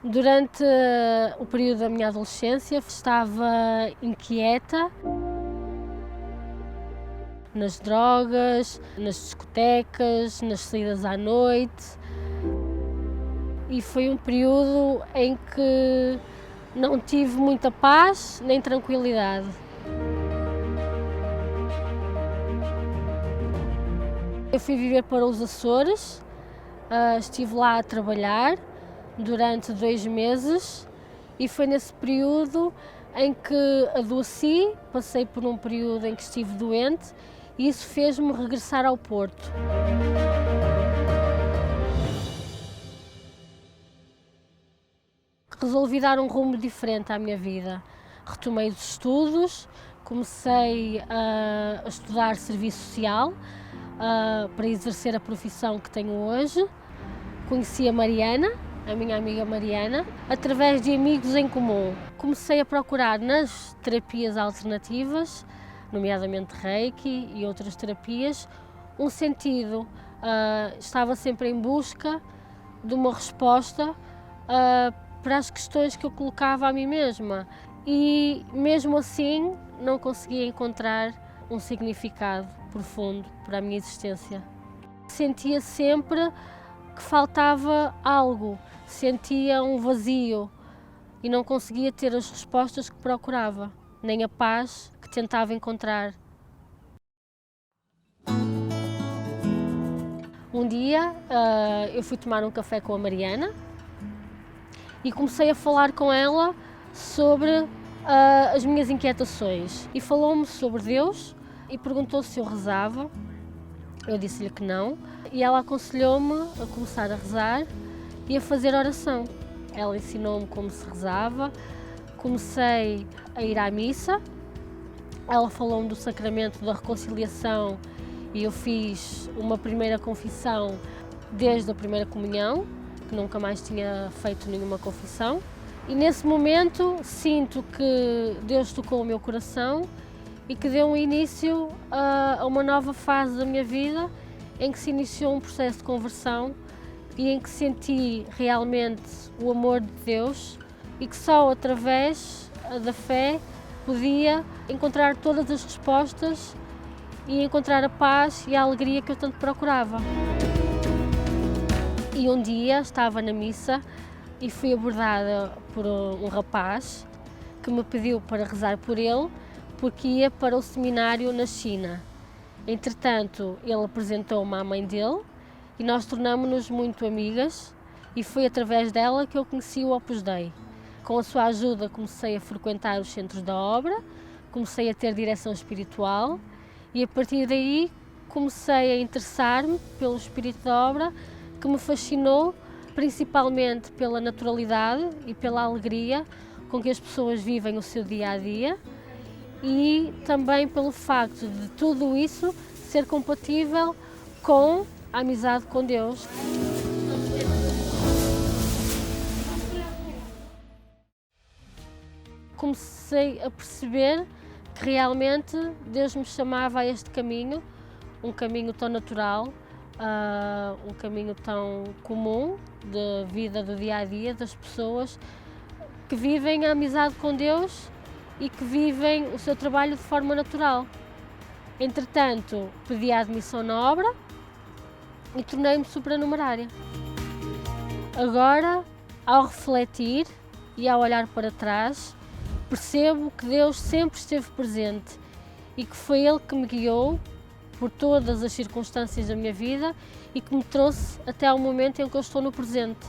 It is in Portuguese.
Durante o período da minha adolescência estava inquieta nas drogas, nas discotecas, nas saídas à noite, e foi um período em que não tive muita paz nem tranquilidade. Eu fui viver para os Açores, estive lá a trabalhar durante 2 meses e foi nesse período em que adoeci, passei por um período em que estive doente e isso fez-me regressar ao Porto. Resolvi dar um rumo diferente à minha vida. Retomei os estudos, comecei a estudar serviço social para exercer a profissão que tenho hoje. Conheci a Mariana, a minha amiga Mariana, através de amigos em comum. Comecei a procurar nas terapias alternativas, nomeadamente Reiki e outras terapias, um sentido. Estava sempre em busca de uma resposta para as questões que eu colocava a mim mesma e, mesmo assim, não conseguia encontrar um significado profundo para a minha existência. Sentia sempre que faltava algo, sentia um vazio e não conseguia ter as respostas que procurava, nem a paz que tentava encontrar. Um dia eu fui tomar um café com a Mariana e comecei a falar com ela sobre as minhas inquietações e falou-me sobre Deus e perguntou se eu rezava. Eu disse-lhe que não e ela aconselhou-me a começar a rezar e a fazer oração. Ela ensinou-me como se rezava, comecei a ir à missa, ela falou-me do sacramento da reconciliação e eu fiz uma primeira confissão desde a primeira comunhão, que nunca mais tinha feito nenhuma confissão. E nesse momento sinto que Deus tocou o meu coração e que deu um início a uma nova fase da minha vida, em que se iniciou um processo de conversão e em que senti realmente o amor de Deus e que só através da fé podia encontrar todas as respostas e encontrar a paz e a alegria que eu tanto procurava. E um dia estava na missa e fui abordada por um rapaz que me pediu para rezar por ele, porque ia para o seminário na China. Entretanto, ele apresentou-me à mãe dele e nós tornámos-nos muito amigas e foi através dela que eu conheci o Opus Dei. Com a sua ajuda comecei a frequentar os centros da obra, comecei a ter direção espiritual e a partir daí comecei a interessar-me pelo espírito da obra, que me fascinou principalmente pela naturalidade e pela alegria com que as pessoas vivem o seu dia-a-dia e também pelo facto de tudo isso ser compatível com a amizade com Deus. Comecei a perceber que realmente Deus me chamava a este caminho, um caminho tão natural, um caminho tão comum de vida do dia-a-dia das pessoas que vivem a amizade com Deus e que vivem o seu trabalho de forma natural. Entretanto, pedi a admissão na obra e tornei-me supranumerária. Agora, ao refletir e ao olhar para trás, percebo que Deus sempre esteve presente e que foi Ele que me guiou por todas as circunstâncias da minha vida e que me trouxe até ao momento em que eu estou no presente.